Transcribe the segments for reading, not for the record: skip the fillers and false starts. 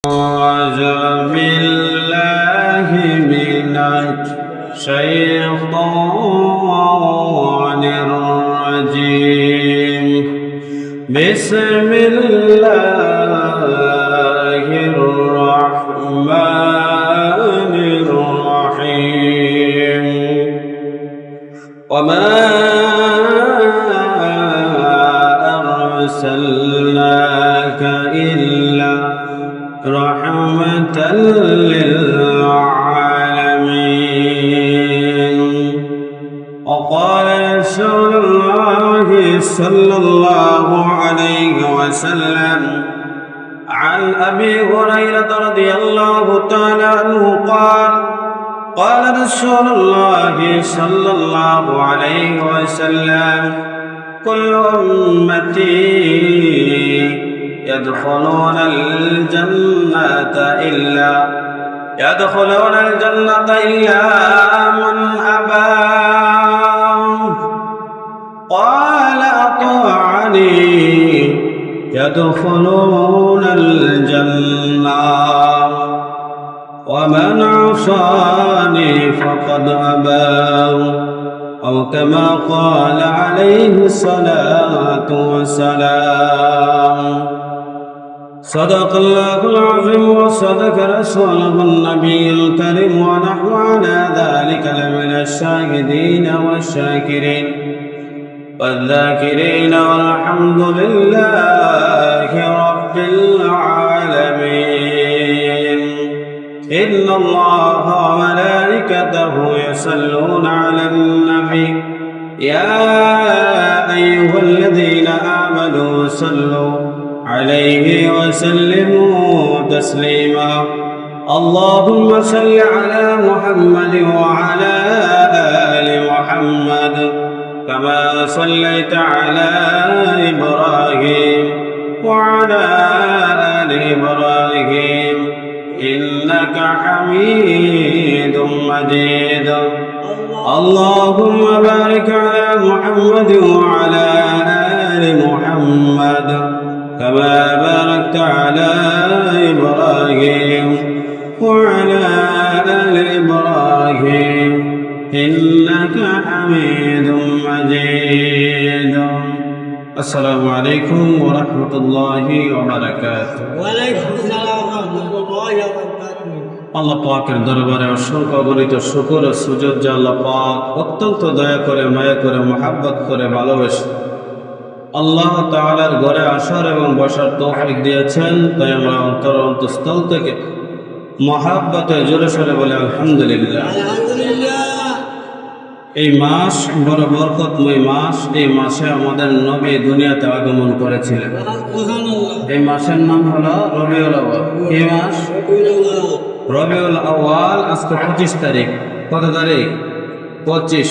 أعوذ بالله من الشيطان الرجيم. بسم الله الرحمن الرحيم. وما أرسلناك إلا رحمة للعالمين. وقال رسول الله صلى الله عليه وسلم عن أبي هريرة رضي الله تعالى عنه قال قال رسول الله صلى الله عليه وسلم كل أمتي يدخلون الجنة إلا من أبى. قال أطاعني يدخلون الجنة ومن عصاني فقد أبى، أو كما قال عليه الصلاة والسلام. صدق الله العظيم وصدق رسوله النبي الكريم، ونحن على ذلك لمن الشاهدين والشاكرين والذاكرين، والحمد لله رب العالمين. إن الله وملائكته يصلون على النبي يا أيها الذين آمنوا صلوا عليه وسلموا تسليما. اللهم صل على محمد وعلى آل محمد كما صليت على إبراهيم وعلى آل إبراهيم إنك حميد مجيد. اللهم بارك على محمد وعلى آل محمد كما باركت على إبراهيم وعلى آل إبراهيم إنك حميد مجيد. السلام عليكم ورحمة الله وبركاته. وعليكم السلام ورحمة الله وبركاته. আল্লাহ পাকের দরবারে অসংখ্য অগণিত শুকর ও সুজুদ যে আল্লাহ পাক অত্যন্ত দয়া করে, মায়া করে, মহাব্বত করে, ভালোবেসে আল্লাহ তাআলার ঘরে আসার এবং বসার তৌফিক দিয়েছেন। তাই আমরা অন্তঃস্থল থেকে মহাব্বতে জোরে সোরে বলে আলহামদুলিল্লাহ। আলহামদুলিল্লাহ। এই মাস বড় বরকতময় মাস। এই মাসে আমাদের নবী দুনিয়াতে আগমন করেছিলেন। এই মাসের নাম হলো রবিউল আউয়াল। এই মাস রবিউল আউয়াল। আজকে 25 তারিখ। কত তারিখ? 25।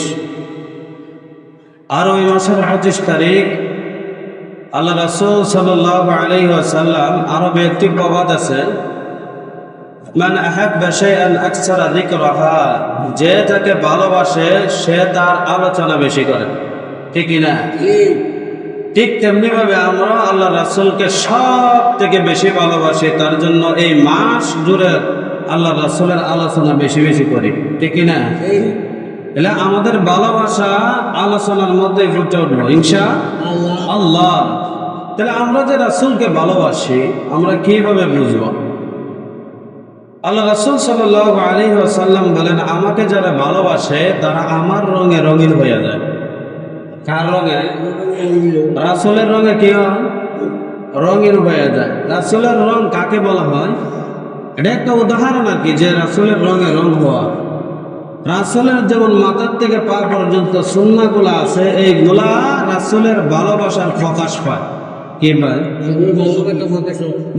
আর ওই মাসের 25 তারিখ আল্লাহ রাসূল সাল্লাল্লাহু আলাইহি ওয়াসাল্লাম আরবে একটি প্রবাদ আছে, মান আহাব্বা শাইআন আকসারা যিকরাহা, যে যাকে ভালোবাসে সে তার আলোচনা বেশি করে। ঠিক না? ঠিক তেমনি ভাবে আমরা আল্লাহ রাসূলকে সব থেকে বেশি ভালোবাসি, তার জন্য এই মাস জুড়ে আল্লাহ রাসূলের আলোচনা বেশি বেশি করি। ঠিক না? এলে আমাদের ভালোবাসা আলোচনার মধ্যে ফুটে উঠবো ইনশাআল্লাহ। তাহলে আমরা যে রাসূলকে ভালোবাসি আমরা কিভাবে বুঝবো? আল্লাহ রাসূল সাল্লাল্লাহু আলাইহি ওয়াসাল্লাম বলেন, আমাকে যারা ভালোবাসে তারা আমার রঙে রঙিন হয়ে যায়। কার রঙে? রাসূলের রঙে কি হয়? রঙিন হয়ে যায়। রাসূলের রং কাকে বলা হয়? এটা একটা উদাহরণ আর কি, যে রাসূলের রঙে রং হওয়া। রাসূলের যেমন মাথার থেকে পা পর্যন্ত সুন্নাহগুলো আছে, এইগুলা রাসূলের ভালোবাসার প্রকাশ পায়। কি ভাই?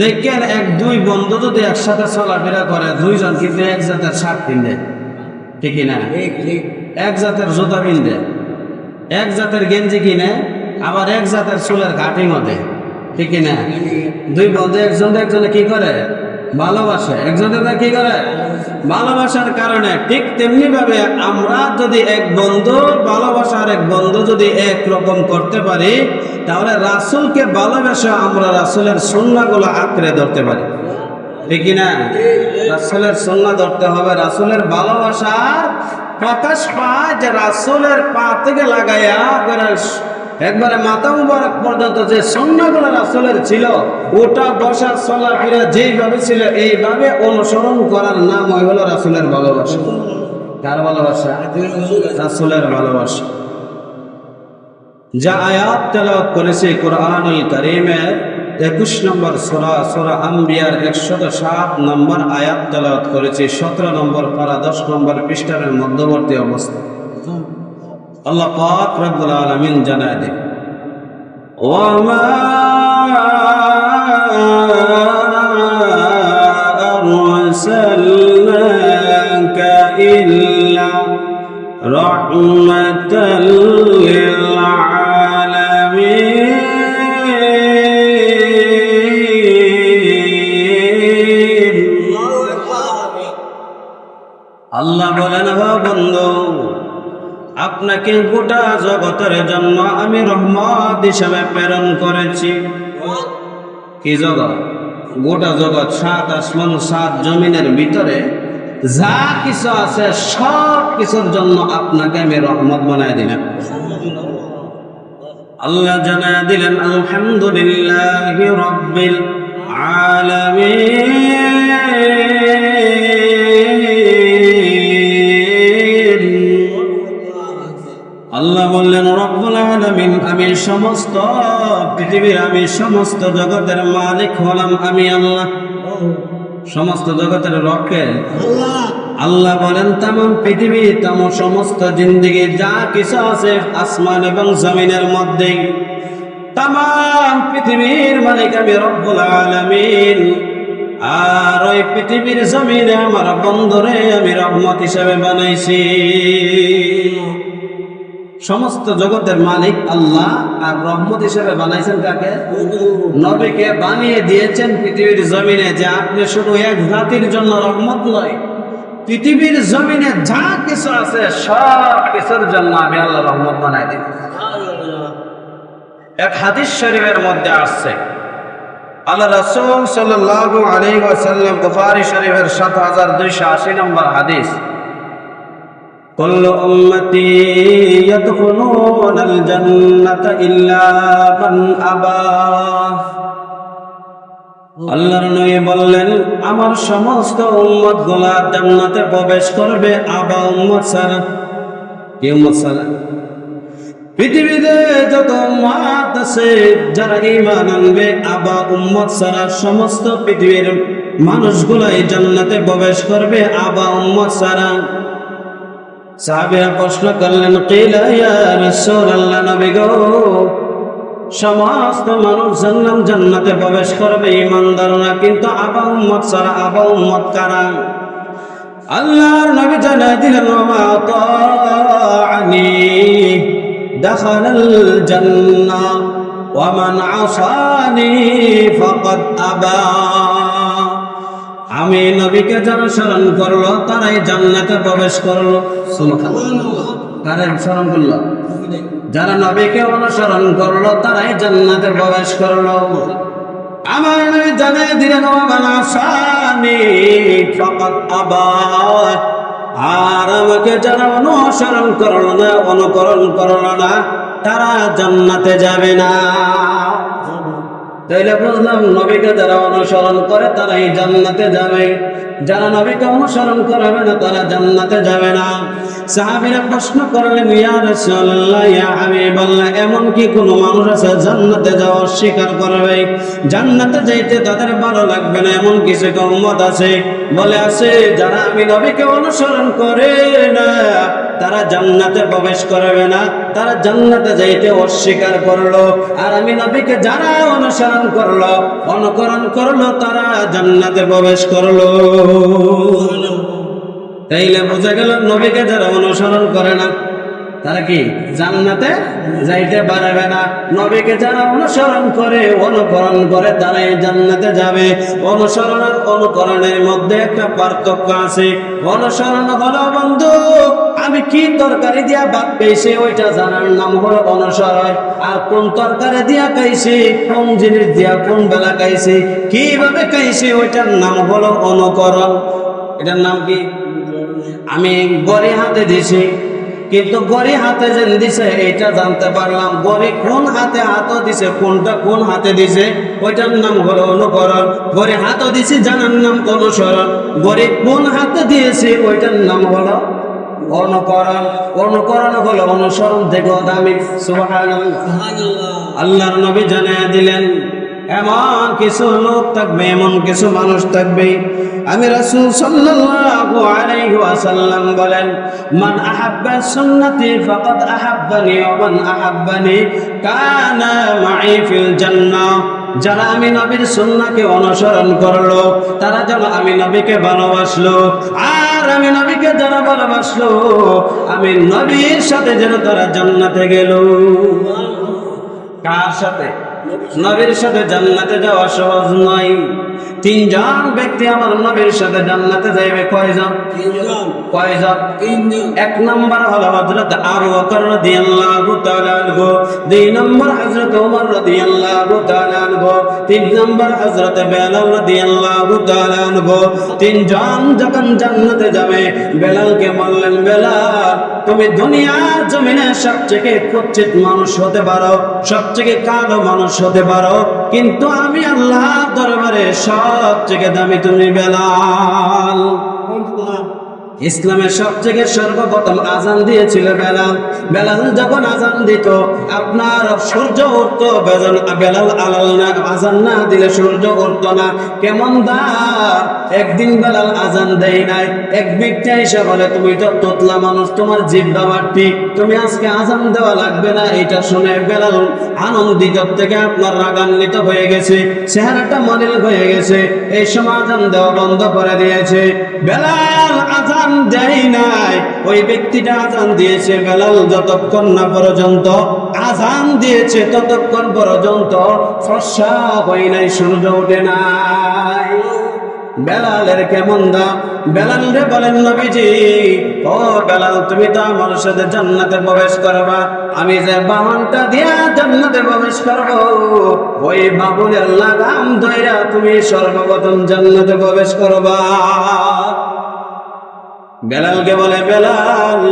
দেখেন এক দুই বন্ধু যদি একসাথে চলাফেরা করে, দুইজন কিন্তু এক জাতের শার্ট কিনবে। ঠিক না? এক জাতের জুতা কিনবে, এক জাতের গেঞ্জি কিনে, আবার এক জাতের চুলের কাটিংও দেয়। ঠিক না? দুই বন্ধু একজনে কি করে? ভালোবাসে। একজনের কি করে? ভালোবাসার কারণে। ঠিক তেমনি ভাবে আমরা যদি এক বন্ধু ভালোবাসা আর এক বন্ধু যদি এক রকম করতে পারি, তাহলে রাসূলকে ভালোবাসা আমরা রাসূলের সুন্নাহগুলো আঁকড়ে ধরতে পারি। ঠিক কি না? রাসূলের সুন্নাহ ধরতে হবে। রাসূলের ভালোবাসার প্রকাশ পায় যে রাসূলের পা থেকে লাগাইয়া একবারে মাথা মুবারক পর্যন্ত যে সুন্নাহগুলো রাসূলের ছিল, ওটা বসা চলাফেরা যেইভাবে ছিল এইভাবে অনুসরণ করার নাম হলো রাসূলের ভালোবাসা। কার ভালোবাসা? রাসূলের ভালোবাসা। যা আয়াত তেলাওয়াত করেছে কোরআনুল কারীমের 21 নম্বর সূরা, সূরা আম্বিয়ার 107 নম্বর আয়াত তেলাওয়াত করেছে, 17 নম্বর পারা 10 নম্বর পৃষ্ঠার মধ্যবর্তী অবস্থা। আল্লাহ পাক রব্বুল আলামিন জানায় দেন, ওয়ামা আরসালনাকা ইল্লা রাহমাতাল লিল আলামিন। আল্লাহ বলেন, ও বন্ধু, আপনাকে গোটা জগতের জন্য আমি রহমত হিসেবে প্রেরণ করেছি। কি জগৎ? গোটা জগৎ, 7 আসমান 7 জমিনের ভিতরে যা কিছু আছে সব কিছুর জন্য আপনাকে আমি রহমত বানায় দিলাম। আল্লাহ জানায় দিলেন, আলহামদুলিল্লাহি রাব্বিল আলামিন। আল্লাহ বললেন, রব্বুল আলামিন, আমি সমস্ত পৃথিবীর, আমি সমস্ত জগতের মালিক হলাম আমি আল্লাহ। সমস্ত জগতের রক্ষে আল্লাহ বলেন, তামাম পৃথিবী, সমস্ত জিন্দেগি যা কিছু আছে আসমান এবং জমিনের মধ্যে, তামাম পৃথিবীর মালিক আমি রব্বুল আলামিন। আর ওই পৃথিবীর জমিনে আমার বন্ধুরে আমি রহমত হিসেবে বানাইছি। সমস্ত জগতের মালিক আল্লাহ, আর রহমত হিসেবে বানাইছেন কাকে? নবীকে বানিয়ে দিয়েছেন পৃথিবীর জমিনে, যে আপনি শুধু এক জাতির জন্য রহমত নয়, পৃথিবীর জমিনে যা কিছু আছে সব কিছুর জন্য আমি আল্লাহ রহমত বানাই দিই। এক হাদিস শরীফের মধ্যে আসছে, আল্লাহ রাসূল সাল্লাল্লাহু আলাইহি ওয়াসাল্লাম, বুখারী শরীফের 7280 নম্বর হাদিস, কুল্লু উম্মতি ইয়াদখুলুনাল জান্নাতা ইল্লা মান আবা। আল্লাহর নবী বললেন, আমার সমস্ত উম্মত গুলা জান্নাতে প্রবেশ করবে, আবা উম্মত ছাড়া। কি উম্মত ছাড়া? পৃথিবীতে যত উম্মত আছে যারা ঈমান আনবে, আবা উম্মত ছাড়া সমস্ত পৃথিবীর মানুষগুলাই জান্নাতে প্রবেশ করবে, আবা উম্মত ছাড়া। সাহাবীরা প্রশ্ন করলেন, কিলা ইয়া রাসূলুল্লাহ, নবী গো, সমস্ত মানুষ জান্নাতে প্রবেশ করবে ঈমানদাররা, কিন্তু আবা উম্মত ছাড়া, আবা উম্মত কারা? আল্লাহর নবী জানাই দিলেন, ওয়া তাআনি দাখালাল জান্নাহ ওয়া মান আসানি ফাকাদ আবা। আমি নবীকে যারা স্মরণ করলো তারাই জান্নাতে প্রবেশ করলো। সুবহানাল্লাহ। কারা স্মরণ করলো? যারা নবীকে অনুসরণ করলো তারাই জান্নাতে প্রবেশ করলো। আমার নবী জানাই দিলেন, ওয়া মান আসানি ফাকাদ আবা। আর আমাকে যারা অনুসরণ করলো না, অনুকরণ করলো না, তারা জান্নাতে যাবে না। তাইলে বুঝলাম, নবীকে যারা অনুসরণ করে তারাই জান্নাতে যাবে, যারা নবীকে অনুসরণ করবে না তারা জান্নাতে যাবে না। সাহাবীরা প্রশ্ন করলেন, ইয়া রাসূলুল্লাহ, ইয়া হাবিবাল্লাহ, এমন কি কোনো মানুষ আছে জান্নাতে যাওয়া অস্বীকার করবে? জান্নাতে যাইতে তাদের ভালো লাগবে না, এমন কিছু উম্মত আছে? বলে, আছে। যারা আমি নবীকে অনুসরণ করে না তারা জান্নাতে প্রবেশ করবে না, তারা জান্নাতে যাইতে অস্বীকার করলো। আর আমি নবীকে যারা অনুসরণ করলো, অনুকরণ করলো, তারা জান্নাতে প্রবেশ করলো। তাইলে বোঝা গেল, নবীকে যারা অনুসরণ করে না তারা কি জান্নাতে যাইতে পারবে না। নবীকে যারা অনুসরণ করে, অনুকরণ করে, তারাই জান্নাতে যাবে। অনুসরণ আর অনুকরণের মধ্যে একটা পার্থক্য আছে। অনুসরণ হলো বন্ধু আমি কি তরকারি দিয়া ভাত খাইছি ওইটা জানার নাম হলো অনুসরণ। আর কোন তরকারি দিয়া খাইছি, কোন জিনিস দিয়া কোন বেলা খাইছি, কিভাবে খাইছি, ওইটার নাম হলো অনুকরণ। এটার নাম কি? আমি গড়ি হাতে দিছি, কিন্তু গড়ি হাতে যে দিছে এটা জানতে পারলাম। গড়ি কোন হাতে হাতও দিছে, কোনটা কোন হাতে দিছে, ওইটার নাম হলো অনুকরণ। গড়ি হাতও দিছি, জানার নাম অনুসরণ। গড়ি কোন হাতে দিয়েছি, ওইটার নাম হলো অনুকরণ। অনুকরণ হলো অনুসরণ থেকে দামি। সুবহানাল্লাহ। আল্লাহর নবী জানিয়ে দিলেন, এমন কিছু লোক থাকবে, এমন কিছু মানুষ থাকবে, আমি রাসূল সাল্লাল্লাহু আলাইহি ওয়াসাল্লাম বলেন, মান আহাব্বা সুন্নতি ফাকাদ আহাব্বানি ওয়া মান আহাব্বানি কানা মাই ফিল জান্নাহ। যারা আমি নবীর সুন্নাহকে অনুসরণ করলো তারা যেন আমি নবীকে ভালোবাসলো, আর আমি নবীকে যারা ভালোবাসলো আমি নবীর সাথে যেন তারা জান্নাতে গেল। কার সাথে? নবীর সাথে জান্নাতে যাওয়া সহজ নয়। তিনজন ব্যক্তি আমার নবীর সাথে জান্নাতে যাইবে। কয়জন? কয়জন? এক নম্বর হলো হযরত আবু বকর রাদিয়াল্লাহু তাআলা আনহু, দুই নম্বর হযরত ওমর রাদিয়াল্লাহু তাআলা আনহু, তিন নম্বর হযরত বেলাল রাদিয়াল্লাহু তাআলা আনহু। তিনজন যখন জান্নাতে যাবে, বেলালকে বললেন, বেলাল তুমি দুনিয়ার জমিনে সবচেয়ে কুচ্ছিত মানুষ হতে পারো, সবচেয়ে কালো মানুষ হতে পারো, কিন্তু আমি আল্লাহর দরবারে সবচেয়ে দামি তুমি বেলাল। ইসলামের সবচেয়ে সর্বপ্রথম আজান দিয়েছিল বেলাল। বেলাল যখন আজান দিত আপনার সূর্য উঠতো, বেলাল আজান না দিলে সূর্য উঠতো না। কেমন দার! একদিন বেলাল আজান দেয় নাই, এক ব্যক্তি এসে বলে, তুমি তো তোতলা মানুষ, তোমার জিহ্বা বাট্টি, তুমি আজকে আজান দেওয়া লাগবে না। এটা শুনে বেলাল আনন্দিত থেকে আপনার রাগান্বিত হয়ে গেছে, চেহারাটা মলিন হয়ে গেছে। এই সময় আজান দেওয়া বন্ধ করে দিয়েছে। বেলাল আজান দেয় নাই, ওই ব্যক্তিটা আজান দিয়েছে। বেলাল যতক্ষণ না পর্যন্ত আজান দিয়েছে ততক্ষণ পর্যন্ত ফর্সা হয় নাই, সূর্য ওঠে নাই। বেলালের কেমন দাম! বেলাল রে বলেন নবীজি, ও বেলাল তুমি তো আমার সাথে জান্নাতে প্রবেশ করবা, আমি যে বাহনটা দিয়া জান্নাতে প্রবেশ করব, ওই বাবুলের লাগাম ধইরা তুমি সর্বপ্রথম জান্নাতে প্রবেশ করবা। বেলালকে বলে, বেলাল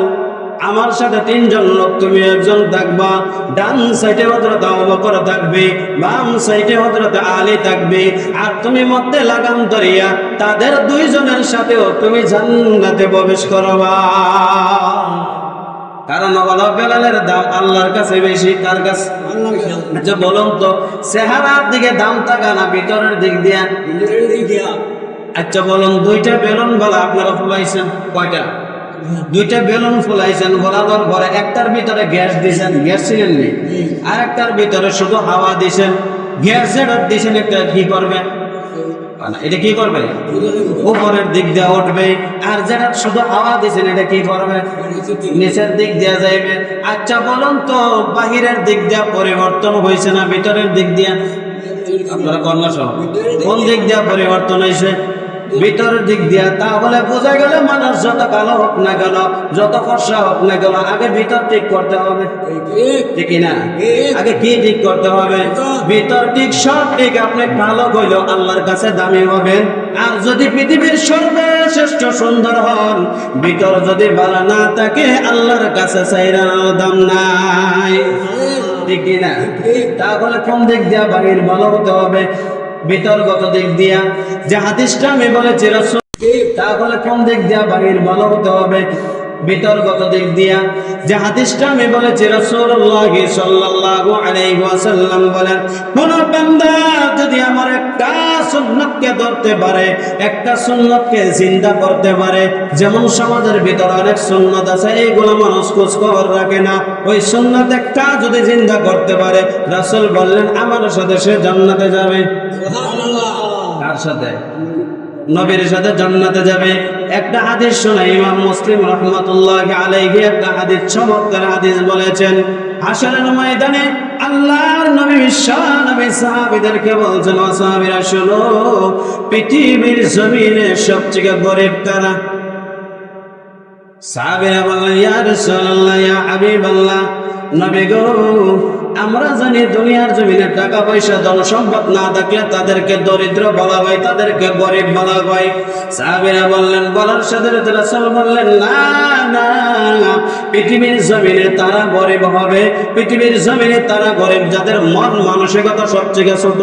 আমার সাথে তিনজন লোক, তুমি একজন থাকবা, ডান সাইডে হযরত আবু বকর থাকবে, বাম সাইডে হযরত আলী থাকবে, আর তুমি মধ্যে লাগাম ধরিয়া তাদের দুইজনের সাথেও তুমি জান্নাতে প্রবেশ করবা। কারণ হলো বেলালের দাম আল্লাহর কাছে বেশি। কার কাছে? আচ্ছা বলুন তো, চেহারার দিকে দাম থাকা না ভিতরের দিক দিয়া? আচ্ছা বলুন, দুইটা বেলুন বলা আপনারা ফুলাইছেন, কয়টা? দুইটা বেলুন ফুলাইছেন, ফোলানোর পরে একটার ভিতরে গ্যাস দিয়েছেন, গ্যাস ছিলেন নি, আর একটার ভিতরে শুধু হাওয়া দিয়েছেন। গ্যাস যেটা দিয়েছেন একটা কি করবে? এটা কি করবে? উপরের দিক দিয়ে উঠবে। আর যেটা শুধু হাওয়া দিয়েছেন এটা কি করবে? নিচের দিক দিয়ে যাইবে। আচ্ছা বলুন তো, বাহিরের দিক দিয়ে পরিবর্তন হয়েছে না ভিতরের দিক দিয়ে? আপনারা কন্যা সহ কোন দিক দিয়ে পরিবর্তন হয়েছে? ভিতরের দিক দিয়া। তাহলে বোঝা গেল মানুষ যত কালো হোক না কেন, যত ফর্সা হোক না কেন, আগে ভিতর ঠিক করতে হবে, ঠিক না? আগে কি ঠিক করতে হবে? ভিতর ঠিক, সব ঠিক। আপনি কালো হইলেও আল্লাহর কাছে দামি হবেন। আর যদি পৃথিবীর সর্বশ্রেষ্ঠ সুন্দর হন, ভিতর যদি ভালো না থাকে আল্লাহর কাছে চাইরার দাম নাই, ঠিক না? তাহলে কোন দিক দিয়া বাহির ভালো হতে হবে? ভিতরগত দিক দিয়া। যে হাদিসটা আমি বলেছি রাসূল, তাহলে কোন দিক দিয়া বাহির ভালো হতে হবে? ভিতরগত দিক দিয়া। যে হাদিসটা আমি বলেছি রাসূলুল্লাহ সাল্লাল্লাহু আলাইহি ওয়াসাল্লাম বলেন, কোন বান্দা যদি আমার একটা সুন্নাতকে ধরতে পারে, একটা সুন্নাতকে জিন্দা করতে পারে, যেমন সমাজের ভিতরে অনেক সুন্নাত আছে, এইগুলো মানুষ খোঁজ খবর রাখে না, ওই সুন্নাত একটা যদি জিন্দা করতে পারে, রাসূল বললেন আমার সাথে সে জান্নাতে যাবে। সুবহানাল্লাহ। কার সাথে? নবীর সাথে জান্নাতে যাবে। একটা হাদিস শোনাই, ইমাম মুসলিম রাহমাতুল্লাহি আলাইহি একটা হাদিস, চমৎকার হাদিস বলেছেন। হাশরের ময়দানে আল্লাহর নবী বিশ্বনবী সাহাবীদেরকে বলছেন, ও সাহাবীরা শোনো, পৃথিবীর জমিনে সবচেয়ে গরীব কারা? সাহাবীরা বললেন, ইয়া রাসূলুল্লাহ, ইয়া হাবিবাল্লাহ, নবী গো, আমরা জানি দুনিয়ার জমিনে টাকা পয়সা ধন সম্পদ না থাকলে তাদেরকে দরিদ্র বলা হয়, তাদেরকে গরিব বলা হয়। সাহাবীরা বললেন, বলার সাথে সাথে রাসূল বললেন, না না, পৃথিবীর জমিনে তারা গরিব হবে, পৃথিবীর জমিনে তারা গরিব যাদের মন মানসিকতা সবচেয়ে ছোট,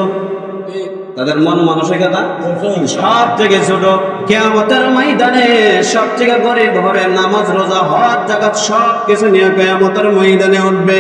তাদের মন মানসিকতা সব থেকে ছোট। কিয়ামতের ময়দানে সবচেয়ে গরিব হবে, নামাজ রোজা হজ যাকাত সব কিছু নিয়ে কিয়ামতের ময়দানে উঠবে।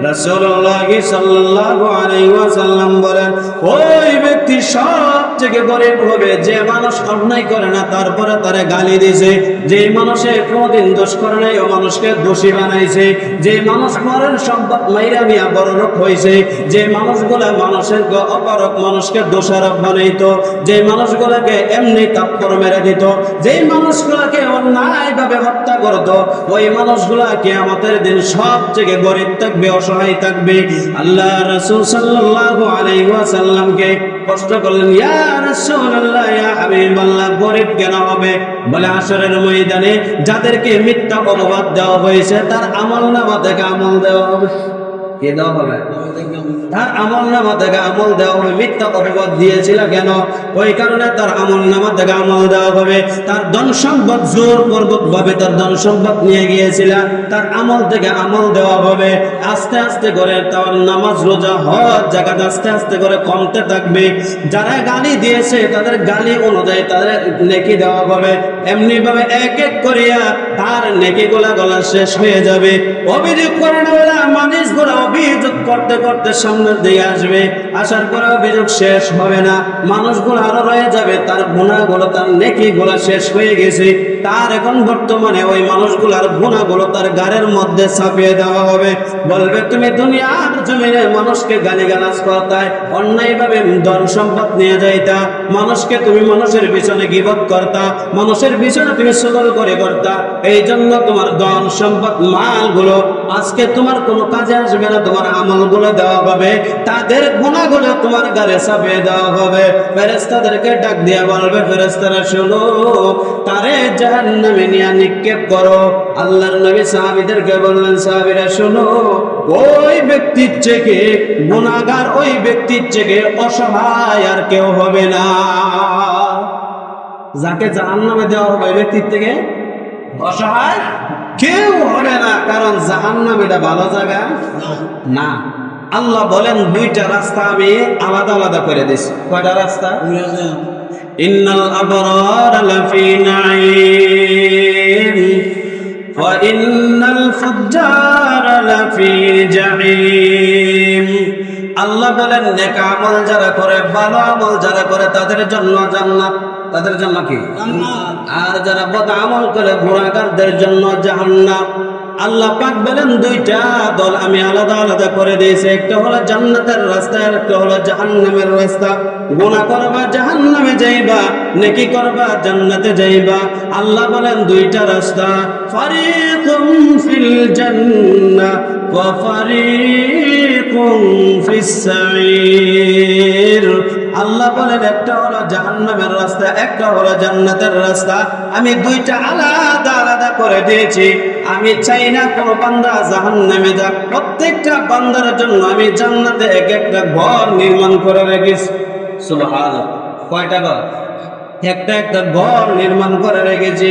রাসূলুল্লাহ সাল্লাল্লাহু আলাইহি ওয়াসাল্লাম বলেন, ওই ব্যক্তি সবচেয়ে গরিব হবে যে মানুষ অন্যায় করে না তারপরে তারে গালি দিয়েছে, যে মানুষে কোনোদিন দোষ করে নাই ও মানুষকে দোষী বানাইছে, যে মানুষ পরের সম্পদ মাইরা মিয়া বড়লোক হয়েছে, যে মানুষগুলা মানুষের অপরক মানুষকে দোষারোপ বানাইতো, যে মানুষগুলাকে এমনি থাপ্পড় মেরে দিত, যে মানুষগুলাকে অন্যায়ভাবে হত্যা করত, ওই মানুষগুলা কিয়ামতের দিন সবচেয়ে গরিব থাকবে, অসহায় থাকবে। আল্লাহ রাসূল সাল্লাল্লাহু আলাইহি ওয়াসাল্লামকে প্রশ্ন করলেন, ইয়া রাসূলুল্লাহ, ইয়া হাবিবাল্লাহ, গরিব কেন হবে? বলে, হাশরের ময়দানে যাদেরকে মিথ্যা অপবাদ দেওয়া হয়েছে তার আমলনামা থেকে আমল দেওয়া হবে। কি দেওয়া হবে? তার আমলনামা থেকে আমল দেওয়া হবে। মিথ্যা অপবাদ দিয়েছিল কেন? ওই কারণে তার আমলনামা থেকে আমল দেওয়া হবে। তার ধন সম্পদ জোরপূর্বক ভাবে তার ধন সম্পদ নিয়ে গিয়েছিল, তার আমল থেকে আমল দেওয়া হবে। আস্তে আস্তে করে তার নামাজ রোজা হজ জাকাত আস্তে আস্তে করে কমতে থাকবে। যারা গালি দিয়েছে তাদের গালি অনুযায়ী তাদের নেকি দেওয়া হবে। এমনি ভাবে এক এক করিয়া তার নেকি গলা শেষ হয়ে যাবে। অভিযোগ করে না, মানুষগুলো অভিযোগ করতে করতে সামনের দিকে আসবে, আসার পরে অভিযোগ শেষ হবে না, মানুষগুলো আরো রয়ে যাবে, তার গুনাহগুলো তার নেকিগুলো শেষ হয়ে গেছে। তার এখন বর্তমানে ওই মানুষগুলোর গুনাহগুলো তার গাড়ির মধ্যে চাপিয়ে দেওয়া হবে। বলবে, তুমি দুনিয়ার জমিনে মানুষকে গালিগালাজ করতা, অন্যায়ভাবে ধন সম্পদ নিয়ে যাইতা, মানুষকে তুমি মানুষের পিছনে গীবত করতা, মানুষের পিছনে তুমি সুগল করে করতা, এই জন্য তোমার ধন সম্পদ মালগুলো আজকে তোমার কোনো কাজে আসবে না, তোমার আমলগুলো দেওয়া হবে, তাদের গুনাহগুলো তোমার গায়ে চাপিয়ে দেওয়া হবে। ফেরেশতাদেরকে ডাক দিয়ে বলবে, ফেরেশতারা শোনো, তারে জাহান্নামে নিয়ে নিক্ষেপ করো। আল্লাহর নবী সাহাবীদেরকে বললেন, সাহাবীরা শোনো, ওই ব্যক্তির থেকে গুনাহগার, ওই ব্যক্তির থেকে অসহায় আর কেউ হবে না। যাকে জাহান্নামে দেওয়া হবে ওই ব্যক্তির থেকে অসহায় কেউ হবে না, কারণ জাহান্নাম এটা ভালো জায়গা না। আল্লাহ বলেন, দুইটা রাস্তা আমি আলাদা আলাদা করে দিয়েছি। কয়টা রাস্তা? ইন্নাল আবরার লাফি নাঈম ওয়া ইন্নাল ফুজ্জার লাফি জাহিম। আল্লাহ বলেন, নেক আমল যারা করে, ভালো আমল যারা করে তাদের জন্য জান্নাত, তাদের জন্য কি? আর যারা বদ আমল করে গুনাহগারদের জন্য জাহান্নাম। আল্লাহ পাক বলেন, দুইটা দল আমি আলাদা আলাদা করে দিয়েছি, একটা হলো জান্নাতের রাস্তা, আর একটা হলো জাহান্নামের রাস্তা। গুনাহ করবা জাহান্নামে যাইবা, নেকি করবা জান্নাতে যাইবা। আল্লাহ বলেন, দুইটা রাস্তা, ফারিকুম ফিল জান্নাহ ওয়া ফারিকুম ফিস সাঈর। আল্লাহ বলেন, একটা হলো জাহান্নামের রাস্তা, একটা হলো জান্নাতের রাস্তা। আমি দুইটা আলাদা আলাদা করে দিয়েছি। আমি চাই না কোনো বান্দা জাহান্নামে যাক। প্রত্যেকটা বান্দার জন্য আমি জান্নাতে এক একটা ঘর নির্মাণ করে রেখেছি। সুবহানাল্লাহ। কয়টা ঘর? একটা একটা ঘর নির্মাণ করে রেখেছি।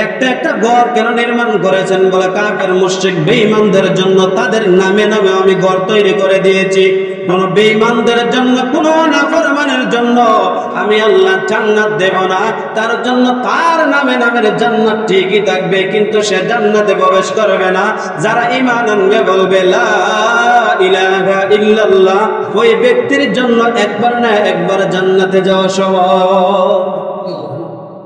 একটা একটা ঘর কেন নির্মাণ করেছেন? বলে, কাফের মুশরিক বেঈমানদের জন্য তাদের নামে নামে আমি ঘর তৈরি করে দিয়েছি। কোন বেঈমানদের জন্য, কোন নাফরমানের জন্য আমি আল্লাহ জান্নাত দেব না। তার জন্য তার নামে নামের জান্নাত ঠিকই থাকবে, কিন্তু সে জান্নাতে প্রবেশ করবে না। যারা ঈমান আনবে, বলবে লা ইলাহা ইল্লাল্লাহ, ওই ব্যক্তির জন্য একবার না একবার জান্নাতে যাওয়া সহজ।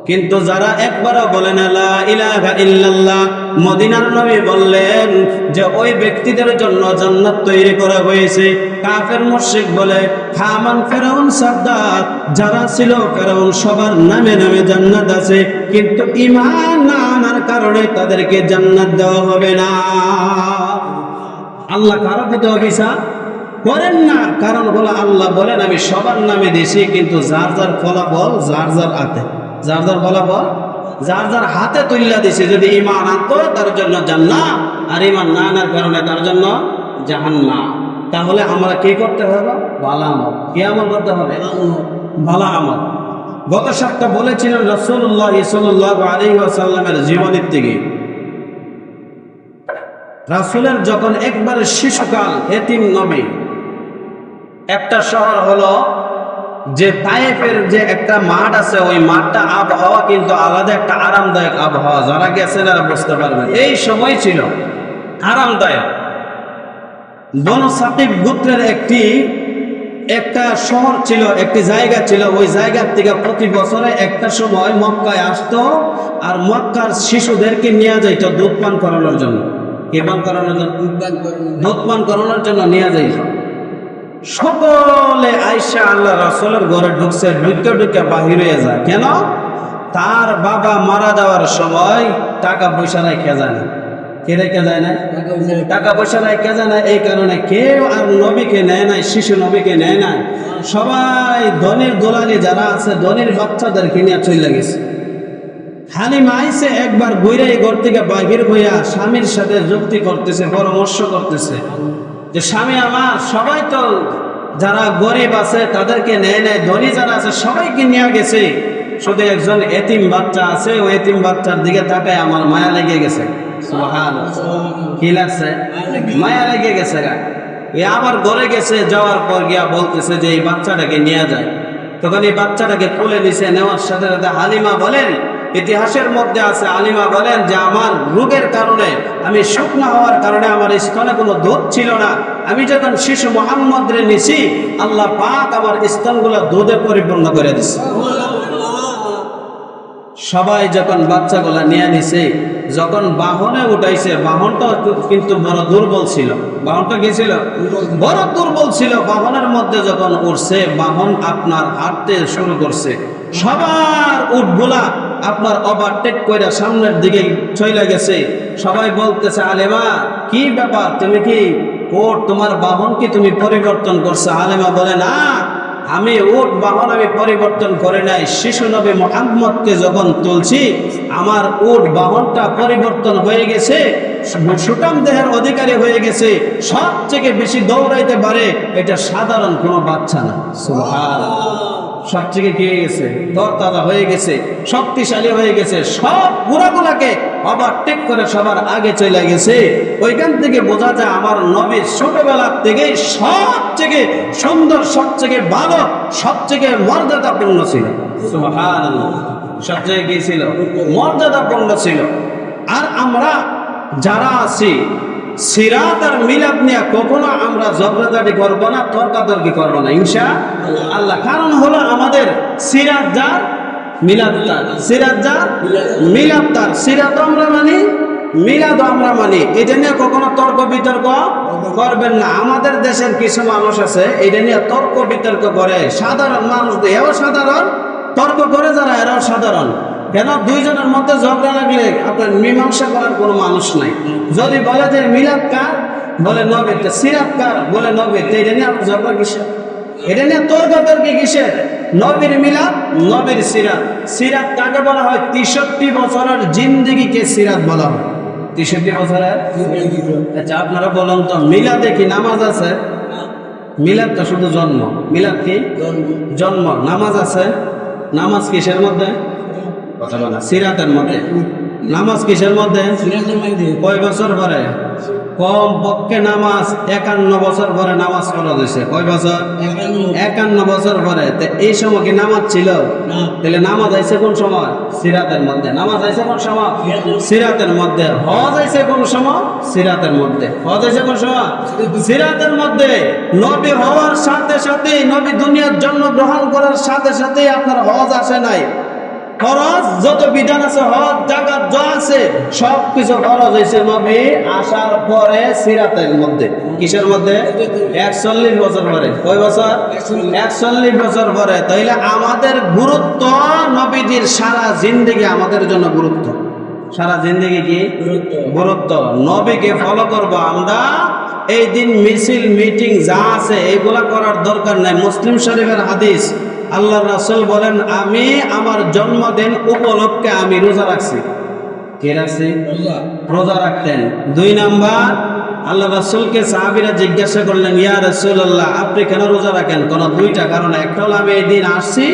কিন্তু যারা একবারও বলে না লা ইলাহা ইল্লাল্লাহ, মদিনার নবী বললেন যে ওই ব্যক্তিদের জন্য জান্নাত তৈরি করা হয়েছে। কাফের মুশরিক বলে, হামান, ফেরাউন, সাদ্দাত যারা ছিল, ফেরাউন সবার নামে নামে জান্নাত আছে, কিন্তু ঈমান না আনার কারণে তাদেরকে জান্নাত দেওয়া হবে না। আল্লাহ কারো প্রতি অভিশাপ করেন না, কারণ হলো আল্লাহ বলেন, আমি সবার নামে দিয়েছি, কিন্তু যার যার ফলাফল যার যার হাতে, যার যার ফলাফল যার যার হাতে তুল্লা দিছে যদি ঈমান আনতো তার জন্য জান্নাত, আর ঈমান না আনার কারণে তার জন্য জাহান্নাম। তাহলে আমরা কি করতে হবে? ভালো আমল। কি আমল করতে হবে? ভালো আমল। গত সপ্তাহে বলেছিলেন রাসূলুল্লাহ সাল্লাল্লাহু আলাইহি ওয়াসাল্লামের জীবনের থেকে। রাসূলের যখন একবারে শিশুকাল, এতিম নবী, একটা শহর হলো যে তায়েফের যে একটা মাঠ আছে, ওই মাঠটা আবহাওয়া কিন্তু আলাদা একটা আরামদায়ক আবহাওয়া। যারা গেছেন আর বুঝতে পারবেন, এই সময় ছিল আরামদায়ক। বনু সাকিব গোত্রের একটা শহর ছিল, একটি জায়গা ছিল। ওই জায়গার থেকে প্রতি বছরে একটা সময় মক্কায় আসতো, আর মক্কার শিশুদেরকে নিয়ে যাইত দুধ পান করানোর জন্য। কি পান করানোর জন্য? দুধ পান করানোর জন্য নিয়ে যাইত। সকলে আয়েশা আল্লাহ রাসূলের ঘরে ঢুকছে, ঢুকে ঢুকে বাহির হয়ে যায়। কেন? তার বাবা মারা যাওয়ার সময় টাকা পয়সা রেখে যায় না। কে রেখে যায় না? টাকা পয়সা রেখে যায় না। এই কারণে কেউ আর নবীকে নেয় নাই, শিশু নবীকে নেয় নাই। সবাই ধনির দোলালি যারা আছে, ধনির বাচ্চাদেরকে নিয়ে চলে গেছে। হালিমা আইসে একবার ঘুরে ঘর থেকে বাহির হইয়া স্বামীর সাথে যুক্তি করতেছে, পরামর্শ করতেছে যে স্বামী আমার, সবাই তো যারা গরিব আছে তাদেরকে নেয় নাই, ধনী যারা আছে সবাইকে নিয়ে গেছে, শুধু একজন এতিম বাচ্চা আছে, ওই এতিম বাচ্চার দিকে তাকায় আমার মায়া লেগে গেছে। সুবহানাল্লাহ। কি লাগছে? মায়া লেগে গেছে। আবার ঘরে গেছে, যাওয়ার পর গিয়া বলতেছে যে এই বাচ্চাটাকে নিয়ে যায়। তখন এই বাচ্চাটাকে তুলে নিছে, নেওয়ার সাথে সাথে হালিমা বলেন, ইতিহাসের মধ্যে আছে, হালিমা বলেন যে আমার রোগের কারণে, আমি শুকনা হওয়ার কারণে আমার স্তনে কোনো দুধ ছিল না। আমি যখন শিশু মুহাম্মদরে নিছি, আল্লাহ পাক আমার স্তনগুলো দুধে পরিপূর্ণ করে দিছে। সবাই যখন বাচ্চাগুলা নিয়ে নিছে, যখন বাহনে উঠাইছে, বাহনটা কিন্তু বড় দুর্বল ছিল। বাহনটা কি ছিল? বড় দুর্বল ছিল। বাহনের মধ্যে যখন উঠছে, বাহন আপনার হাঁটতে শুরু করছে। সবার উটগুলা আপনার ওভারটেক করে সামনের দিকে চলে গেছে। সবাই বলতেছে, আলেমা কি ব্যাপার, তুমি কি তোমার বাহন কি তুমি পরিবর্তন করছো? আলেমা বলে, না, আমি উট বাহন আমি পরিবর্তন করে নাই। শিশু নবী মুহাম্মদকে যখন তুলছি, আমার উট বাহনটা পরিবর্তন হয়ে গেছে, সুঠাম দেহের অধিকারী হয়ে গেছে, সবথেকে বেশি দৌড়াইতে পারে, এটা সাধারণ কোনো বাচ্চা না। সুবহানাল্লাহ। সবথেকে কি হয়ে গেছে? তরতাজা হয়ে গেছে, শক্তিশালী হয়ে গেছে, সব ঘোড়াগুলাকে ওভারটেক করে সবার আগে চলে গেছে। ওইখান থেকে বোঝা যায় আমার নবী ছোটবেলা থেকেই সবথেকে সুন্দর, সবথেকে ভালো, সবথেকে মর্যাদাপূর্ণ ছিল। সুবহানাল্লাহ। সবথেকে কি ছিল? মর্যাদাপূর্ণ ছিল। আর আমরা যারা আছি, সিরাত আর মিলাদ নিয়ে কখনো আমরা ঝগড়াঝাটি করবো না, তর্কাতর্কি করবো না ইনশাআল্লাহ। কারণ হলো আমাদের সিরাত যার, মিলাদ তার। সিরাত যার, মিলাদ তার। সিরাত আমরা মানি, মিলাদ আমরা মানি। এটা নিয়ে কখনো তর্ক বিতর্ক করবেন না। আমাদের দেশের কিছু মানুষ আছে এটা নিয়ে তর্ক বিতর্ক করে। সাধারণ মানুষ, এও সাধারণ, তর্ক করে যারা, এরাও সাধারণ। কেন? দুইজনের মধ্যে ঝগড়া লাগলে আপনার মীমাংসা করার কোনো মানুষ নাই। যদি বলে যে মিলাদ কার, বলে নবীর। সিরাত কার, বলে নবীর। এটা নিয়ে আপনার ঝগড়া কিসের? এটা নিয়ে তর্কাতর্কি কিসের? নবীর মিলাদ, নবীর সিরাত। সিরাত কাকে বলা হয়? 63 বছরের জিন্দেগিকে সিরাত বলা হয়। 63 বছরের। আচ্ছা, আপনারা বলুন তো, মিলাদে কি নামাজ আছে? মিলাদ তো শুধু জন্ম। মিলাদ কি? জন্ম। নামাজ আছে? নামাজ কিসের মধ্যে? কথা বলা। সিরাতের মধ্যে। নামাজ কিসের মধ্যে? কয় বছর পরে? কম পক্ষে নামাজ 51 বছর পরে নামাজ পড়া হয়েছে। কয় বছর? 51 বছর পরে। এই সময় কি নামাজ ছিল? তাহলে নামাজ আইছে কোন সময়? সিরাতের মধ্যে। নামাজ আইছে কোন সময়? সিরাতের মধ্যে। হজ আইছে কোন সময়? সিরাতের মধ্যে। হজ আইছে কোন সময়? সিরাতের মধ্যে। নবী হওয়ার সাথে সাথে, নবী দুনিয়ার জন্মগ্রহণ করার সাথে সাথে আপনার হজ আসে নাই। ফরজ যত বিধান আছে, হজ, যাকাত যা আছে, সবকিছু ফরজ হয়েছে নবী আসার পরে সিরাতের মধ্যে। কিসের মধ্যে? 41 বছর পরে। কয় বছর? 41 বছর পরে। তাইলে আমাদের গুরুত্ব, নবীজির সারা জিন্দেগি আমাদের জন্য গুরুত্ব। সারা জিন্দেগি কি গুরুত্ব? নবীকে ফলো করব আমরা। এই দিন মিছিল, মিটিং যা আছে এগুলা করার দরকার নাই। মুসলিম শরীফের হাদিস, আল্লাহ রাসূল বলেন আমি আমার জন্মদিন উপলক্ষে আমি রোজা রাখছি। কে রাখছি? রোজা রাখতেন। 2 নাম্বার, আল্লাহ রাসূলকে সাহাবীরা জিজ্ঞাসা করলেন, ইয়া রাসূলুল্লাহ আপনি কেন রোজা রাখেন? কোন 2টা কারণ, একটা হলো আমি এই দিন আসছি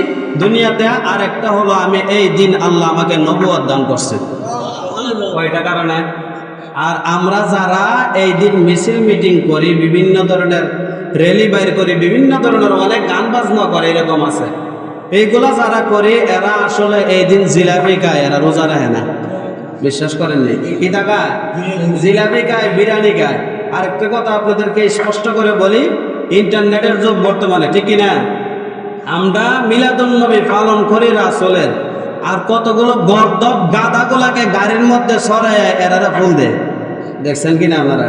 দুনিয়াতে, আর একটা হলো আমি এই দিন আল্লাহ আমাকে নবুয়ত দান করছে। কয়টা কারণে? আর আমরা যারা এই দিন মিছিল মিটিং করি, বিভিন্ন ধরনের র্যালি বাইর করি, বিভিন্ন ধরনের অনেক গান বাজনা করে, এরকম আছে, এইগুলা যারা করে এরা আসলে এই দিন জিলাপি খায়, এরা রোজা রাখে না। বিশ্বাস করেননি? কি টাকা জিলাপি খায়, বিরিয়ানি খায়। আর একটা কথা আপনাদেরকে স্পষ্ট করে বলি, ইন্টারনেটের যুগ বর্তমানে, ঠিক কিনা? আমরা মিলাদুন নবী পালন করি রাসূলের, আর কতগুলো গর্দব গাদাগুলাকে গাড়ির মধ্যে সরায় এরা ফুল দেয়। দেখছেন কিনা আপনারা?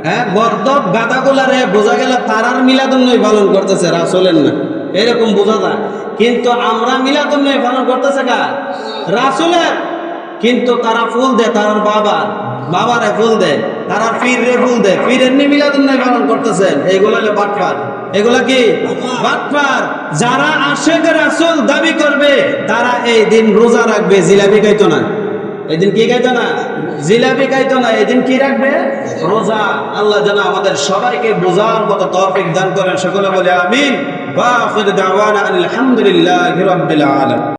হ্যাঁ, গর্দব গাদাগুলারে বোঝা গেল তারার মিলাদুন নবী পালন করতেছে, রাসূলের না, এরকম বোঝা যায়। কিন্তু আমরা মিলাদুন নবী পালন করতেছে কার? রাসূলের। কিন্তু তারা ফুল দেয় তার বাবারে ফুল দেয়, তারা পীররে ফুল দেয়, পীরের নিয়ে মিলাদুন নবী পালন করতেছেন। এইগুলো হলো বাটপার। এগুলা কি বাটপার? যারা আশিক রাসূল দাবি করবে তারা এই দিন রোজা রাখবে, জিলাপি খাইতো না। এই দিন কি খাইতো না? জিলাপি খাইতো না। এই দিন কি রাখবে? রোজা। আল্লাহ যেন আমাদের সবাইকে বোঝার মতো তৌফিক দান করেন। সকলে বলে আমিন। ওয়া আখির দাওয়ানা আলহামদুলিল্লাহি রাব্বিল আলামিন।